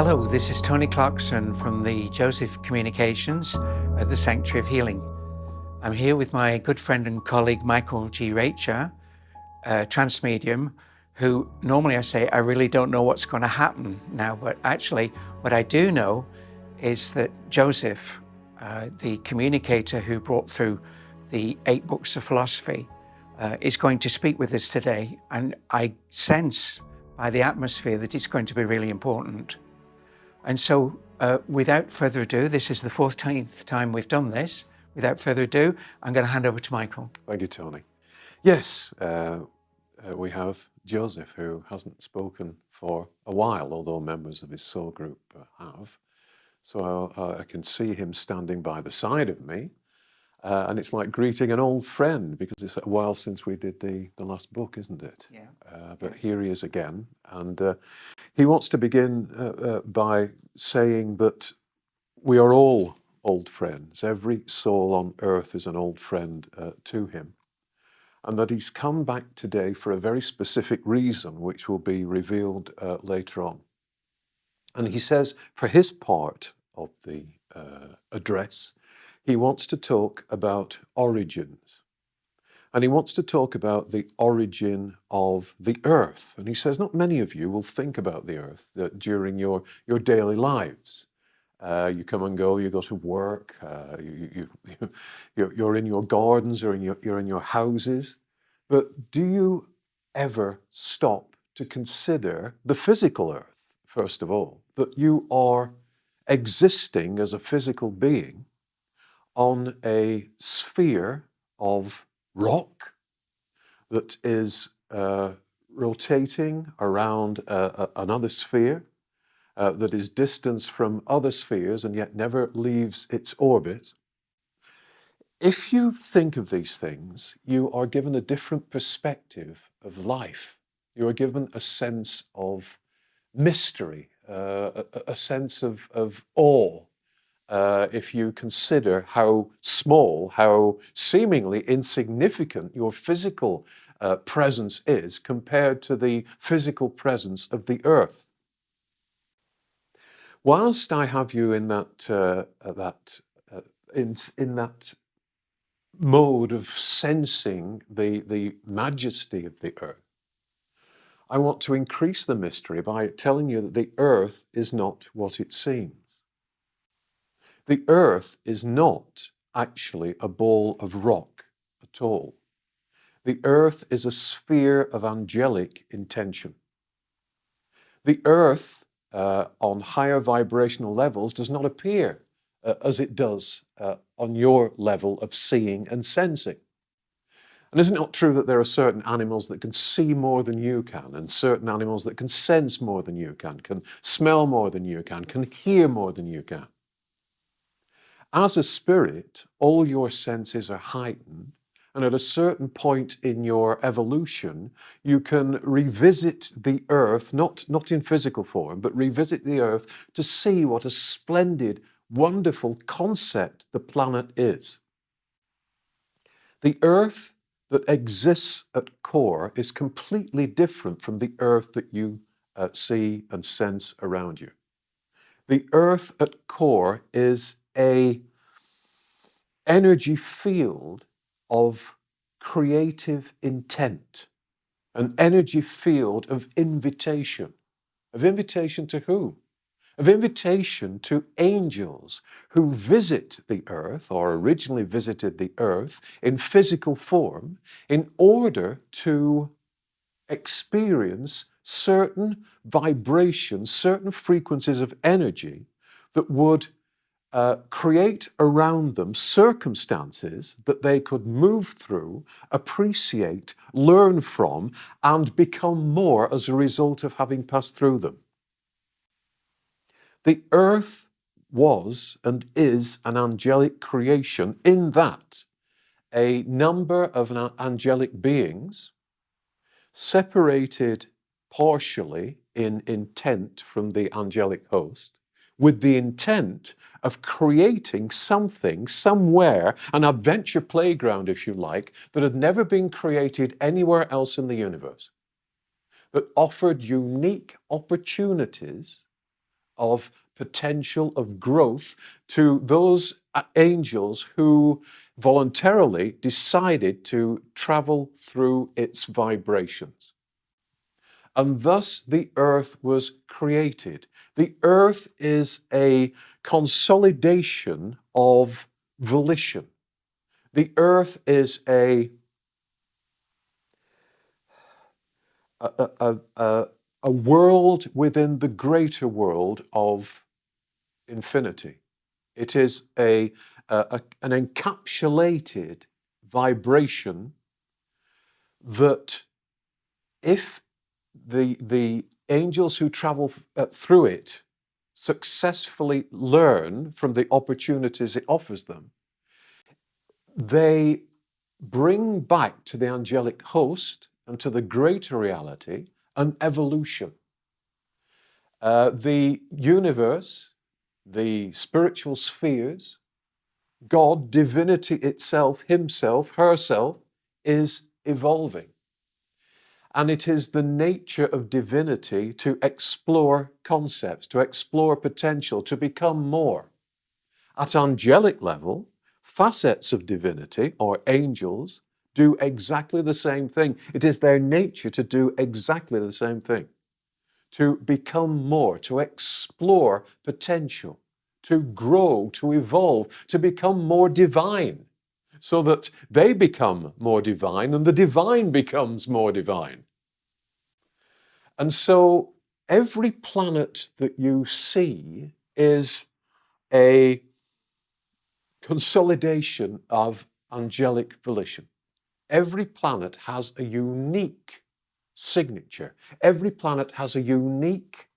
Hello, this is Tony Clarkson from the Joseph Communications at the Sanctuary of Healing. I'm here with my good friend and colleague Michael G. Reccia, a trance medium, who normally I say I really don't know what's going to happen now, but actually what I do know is that Joseph, the communicator who brought through the 8 books of philosophy, is going to speak with us today, and I sense by the atmosphere that it's going to be really important. And so without further ado, this is the 14th time we've done this. Without further ado, I'm going to hand over to Michael. Thank you, Tony. Yes, we have Joseph, who hasn't spoken for a while, although members of his soul group have. So I can see him standing by the side of me, and it's like greeting an old friend, because it's a while since we did the last book, isn't it? Yeah. But here he is again, and he wants to begin by saying that we are all old friends. Every soul on earth is an old friend to him, and that he's come back today for a very specific reason, which will be revealed later on. And he says, for his part of the address, he wants to talk about origins. And he wants to talk about the origin of the earth. And he says, not many of you will think about the earth during your daily lives. You come and go, you go to work, you're in your gardens or you're in your houses. But do you ever stop to consider the physical earth, first of all? That you are existing as a physical being on a sphere of rock that is rotating around another sphere that is distanced from other spheres and yet never leaves its orbit. If you think of these things, you are given a different perspective of life. You are given a sense of mystery, a sense of awe. If you consider how small, how seemingly insignificant your physical presence is compared to the physical presence of the earth. Whilst I have you in that mode of sensing the majesty of the earth, I want to increase the mystery by telling you that the earth is not what it seems. The earth is not actually a ball of rock at all. The earth is a sphere of angelic intention. The earth on higher vibrational levels does not appear as it does on your level of seeing and sensing. And is it not true that there are certain animals that can see more than you can, and certain animals that can sense more than you can smell more than you can hear more than you can? As a spirit, all your senses are heightened, and at a certain point in your evolution, you can revisit the earth, not in physical form, but revisit the earth to see what a splendid, wonderful concept the planet is. The earth that exists at core is completely different from the earth that you see and sense around you. The earth at core is an energy field of creative intent, an energy field of invitation. Of invitation to whom? Of invitation to angels who visit the earth, or originally visited the earth in physical form, in order to experience certain vibrations, certain frequencies of energy that would create around them circumstances that they could move through, appreciate, learn from, and become more as a result of having passed through them. The earth was and is an angelic creation, in that a number of angelic beings, separated partially in intent from the angelic host, with the intent of creating something, somewhere, an adventure playground, if you like, that had never been created anywhere else in the universe, that offered unique opportunities of potential, of growth to those angels who voluntarily decided to travel through its vibrations. And thus the earth was created. The earth is a consolidation of volition. The earth is a world within the greater world of infinity. It is an encapsulated vibration that if the angels who travel through it successfully learn from the opportunities it offers them, they bring back to the angelic host and to the greater reality an evolution. The universe, the spiritual spheres, God, divinity itself, himself, herself, is evolving. And it is the nature of divinity to explore concepts, to explore potential, to become more. At angelic level, facets of divinity, or angels, do exactly the same thing. It is their nature to do exactly the same thing. To become more, to explore potential, to grow, to evolve, to become more divine, so that they become more divine and the divine becomes more divine. And so every planet that you see is a consolidation of angelic volition. Every planet has a unique signature. Every planet has a unique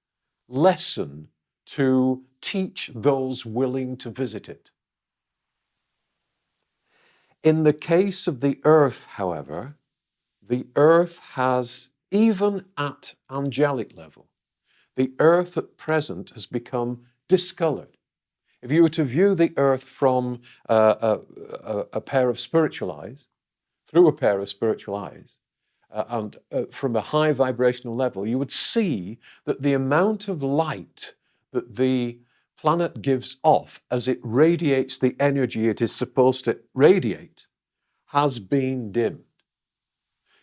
lesson to teach those willing to visit it. In the case of the Earth, however, the Earth has, even at angelic level, the Earth at present has become discolored. If you were to view the Earth from a pair of spiritual eyes, through a pair of spiritual eyes, and from a high vibrational level, you would see that the amount of light that the planet gives off as it radiates the energy it is supposed to radiate has been dimmed.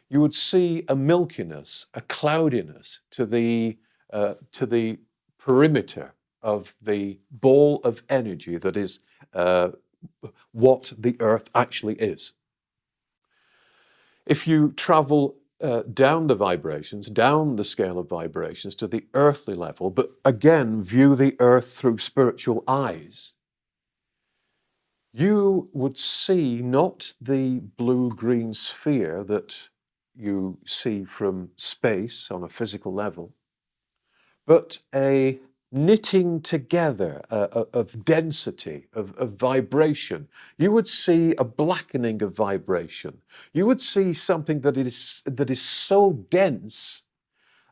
You would see a milkiness, a cloudiness to the perimeter of the ball of energy that is what the Earth actually is. If you travel down the vibrations, down the scale of vibrations to the earthly level, but again view the Earth through spiritual eyes, you would see not the blue-green sphere that you see from space on a physical level, but a knitting together of density, of vibration. You would see a blackening of vibration. You would see something that is so dense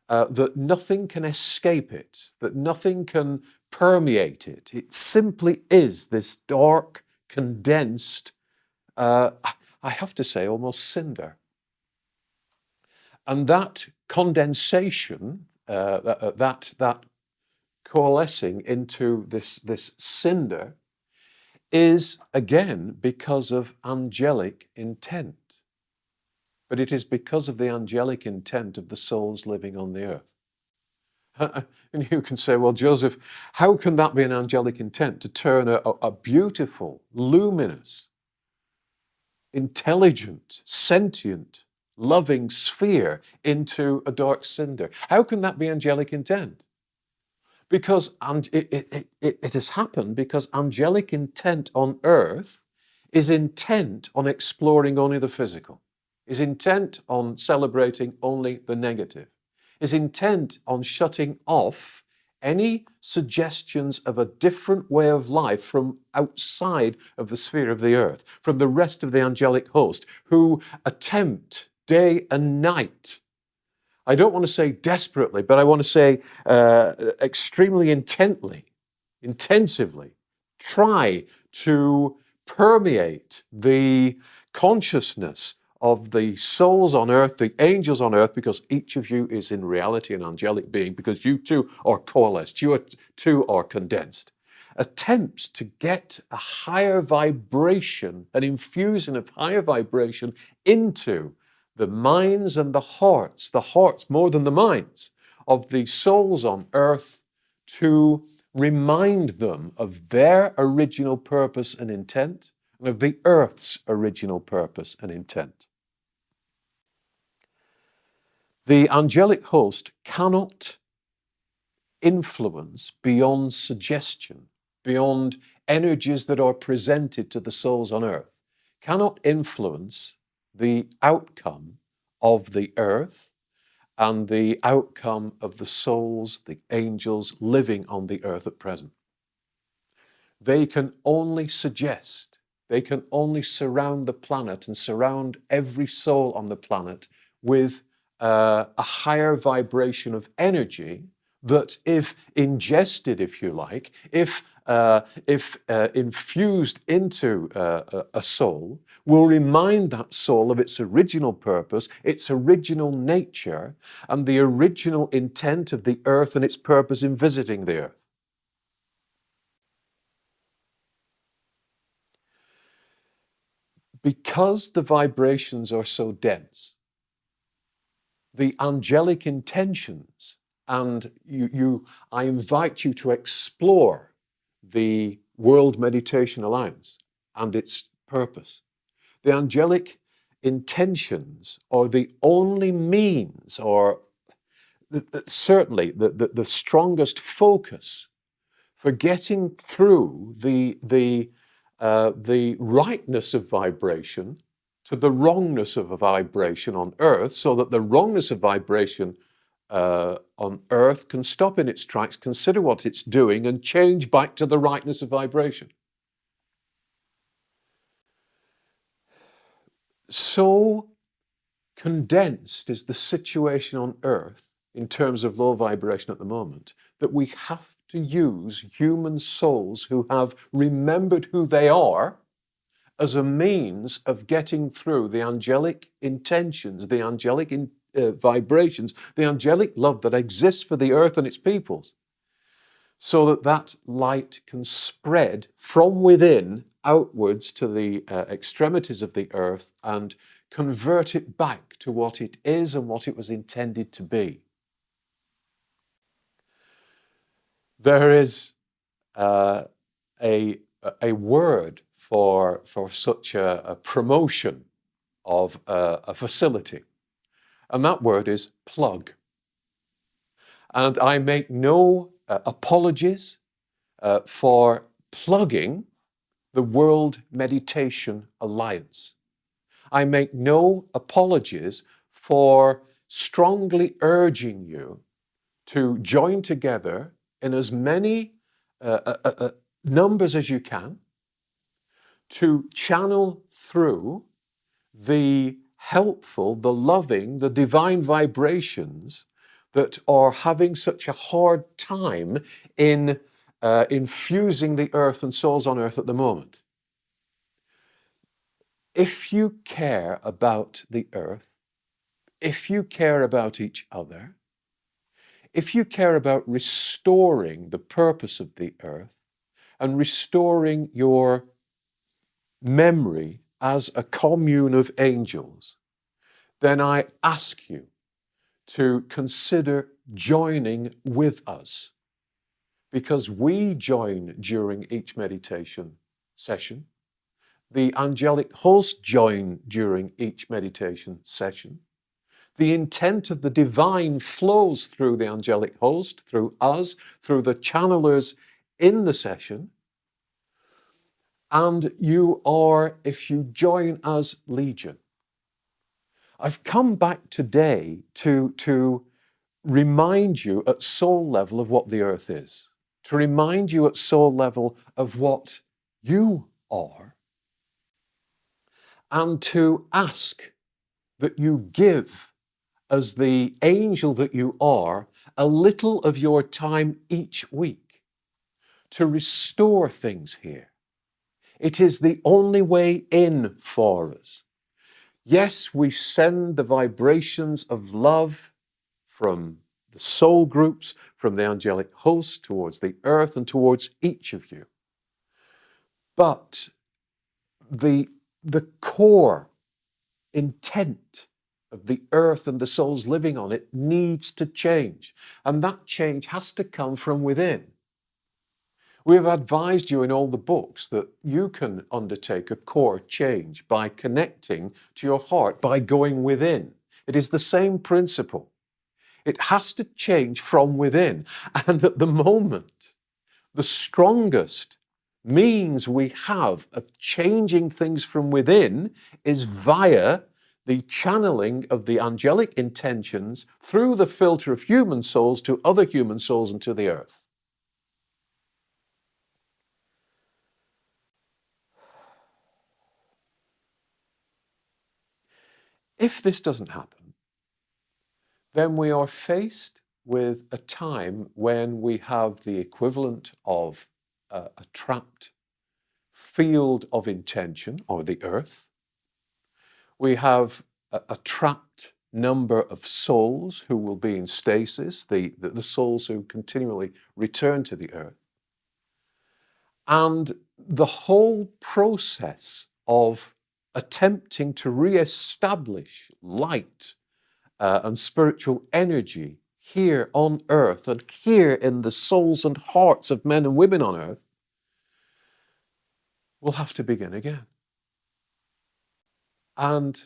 that nothing can escape it, that nothing can permeate it. It simply is this dark, condensed, I have to say, almost cinder. And that condensation, that coalescing into this cinder, is again because of angelic intent. But it is because of the angelic intent of the souls living on the earth. And you can say, well, Joseph, how can that be an angelic intent to turn a beautiful, luminous, intelligent, sentient, loving sphere into a dark cinder? How can that be angelic intent? Because it has happened because angelic intent on earth is intent on exploring only the physical, is intent on celebrating only the negative, is intent on shutting off any suggestions of a different way of life from outside of the sphere of the earth, from the rest of the angelic host, who attempt day and night, I don't want to say desperately, but I want to say extremely intensively, try to permeate the consciousness of the souls on earth, the angels on earth, because each of you is in reality an angelic being, because you two are coalesced, you two are condensed, attempts to get a higher vibration, an infusion of higher vibration into the minds and the hearts more than the minds, of the souls on earth, to remind them of their original purpose and intent, and of the earth's original purpose and intent. The angelic host cannot influence beyond suggestion, beyond energies that are presented to the souls on earth, cannot influence the outcome of the earth and the outcome of the souls, the angels living on the earth at present. They can only suggest, they can only surround the planet and surround every soul on the planet with a higher vibration of energy that, if ingested, if you like, if infused into a soul, will remind that soul of its original purpose, its original nature, and the original intent of the earth and its purpose in visiting the earth. Because the vibrations are so dense, the angelic intentions, and I invite you to explore the World Meditation Alliance and its purpose. The angelic intentions are the only means, or certainly the strongest focus for getting through the rightness of vibration to the wrongness of a vibration on earth, so that the wrongness of vibration on earth can stop in its tracks, consider what it's doing, and change back to the rightness of vibration. So condensed is the situation on earth in terms of low vibration at the moment, that we have to use human souls who have remembered who they are as a means of getting through the angelic intentions, the angelic vibrations, the angelic love that exists for the earth and its peoples, so that that light can spread from within outwards to the extremities of the earth and convert it back to what it is and what it was intended to be. There is a word for such a promotion of a facility, and that word is plug. And I make no apologies for plugging the World Meditation Alliance. I make no apologies for strongly urging you to join together in as many numbers as you can to channel through the helpful, the loving, the divine vibrations that are having such a hard time in infusing the earth and souls on earth at the moment. If you care about the earth, if you care about each other, if you care about restoring the purpose of the earth and restoring your memory as a commune of angels, then I ask you to consider joining with us, because we join during each meditation session. The angelic host join during each meditation session. The intent of the divine flows through the angelic host, through us, through the channelers in the session. And you are, if you join us, legion. I've come back today to remind you at soul level of what the earth is, to remind you at soul level of what you are, and to ask that you give, as the angel that you are, a little of your time each week to restore things here. It is the only way in for us. Yes, we send the vibrations of love from the soul groups, from the angelic host towards the earth and towards each of you. But the core intent of the earth and the souls living on it needs to change. And that change has to come from within. We have advised you in all the books that you can undertake a core change by connecting to your heart, by going within. It is the same principle. It has to change from within. And at the moment, the strongest means we have of changing things from within is via the channeling of the angelic intentions through the filter of human souls to other human souls and to the earth. If this doesn't happen, then we are faced with a time when we have the equivalent of a trapped field of intention, or the earth. We have a trapped number of souls who will be in stasis, the souls who continually return to the earth. And the whole process of attempting to re-establish light and spiritual energy here on earth and here in the souls and hearts of men and women on earth will have to begin again. And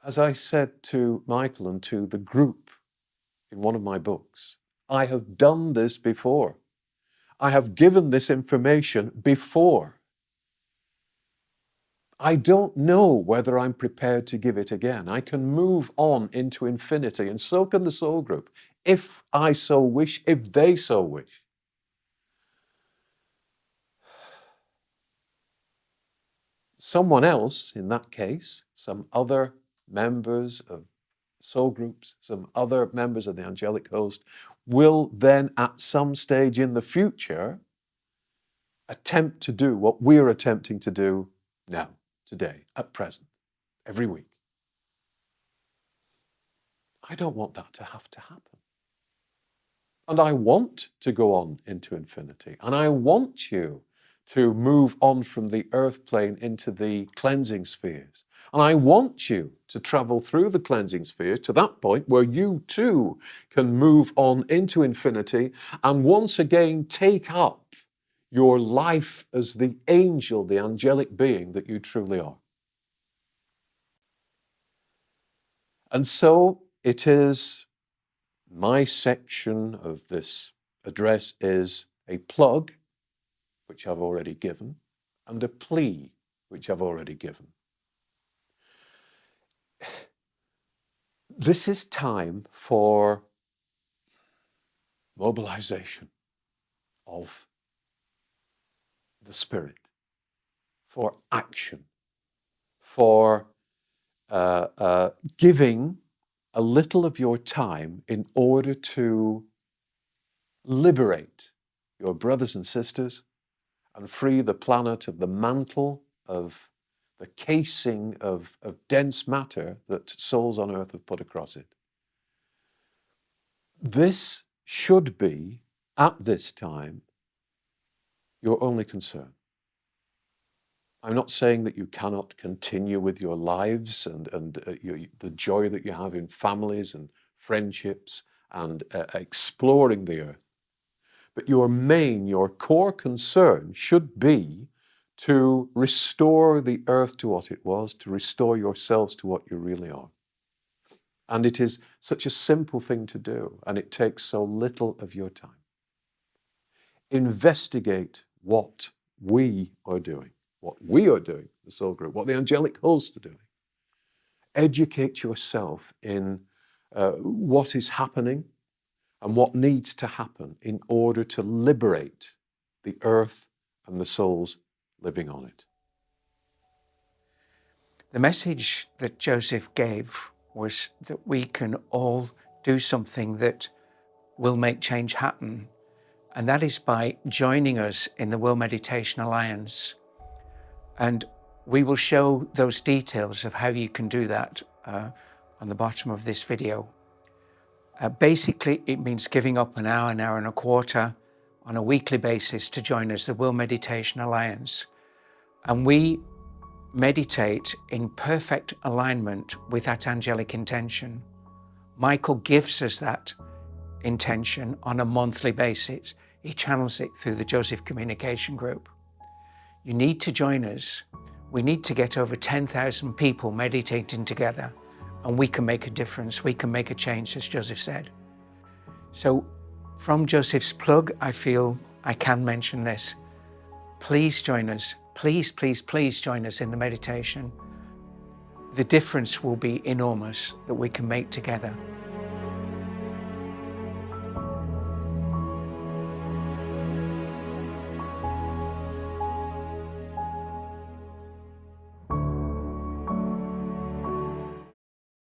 as I said to Michael and to the group in one of my books, I have done this before. I have given this information before. I don't know whether I'm prepared to give it again. I can move on into infinity, and so can the soul group, if I so wish, if they so wish. Someone else, in that case, some other members of soul groups, some other members of the angelic host, will then at some stage in the future attempt to do what we're attempting to do now, today, at present, every week. I don't want that to have to happen. And I want to go on into infinity. And I want you to move on from the earth plane into the cleansing spheres. And I want you to travel through the cleansing spheres to that point where you too can move on into infinity and once again take up your life as the angel, the angelic being that you truly are. And so it is, my section of this address is a plug, which I've already given, and a plea, which I've already given. This is time for mobilization of the spirit, for action, for giving a little of your time in order to liberate your brothers and sisters and free the planet of the mantle of the casing of dense matter that souls on earth have put across it. This should be, at this time, your only concern. I'm not saying that you cannot continue with your lives and the joy that you have in families and friendships and exploring the earth. But your core concern should be to restore the earth to what it was, to restore yourselves to what you really are. And it is such a simple thing to do, and it takes so little of your time. Investigate what we are doing, the soul group, what the angelic hosts are doing. Educate yourself in what is happening and what needs to happen in order to liberate the earth and the souls living on it. The message that Joseph gave was that we can all do something that will make change happen, and that is by joining us in the World Meditation Alliance. And We will show those details of how you can do that on the bottom of this video. Basically, it means giving up an hour and a quarter on a weekly basis to join us, the World Meditation Alliance. And we meditate in perfect alignment with that angelic intention. Michael gives us that intention on a monthly basis. He channels it through the Joseph Communication Group. You need to join us. We need to get over 10,000 people meditating together, and we can make a difference. We can make a change, as Joseph said. So from Joseph's plug, I feel I can mention this. Please join us. Please, please, please join us in the meditation. The difference will be enormous that we can make together.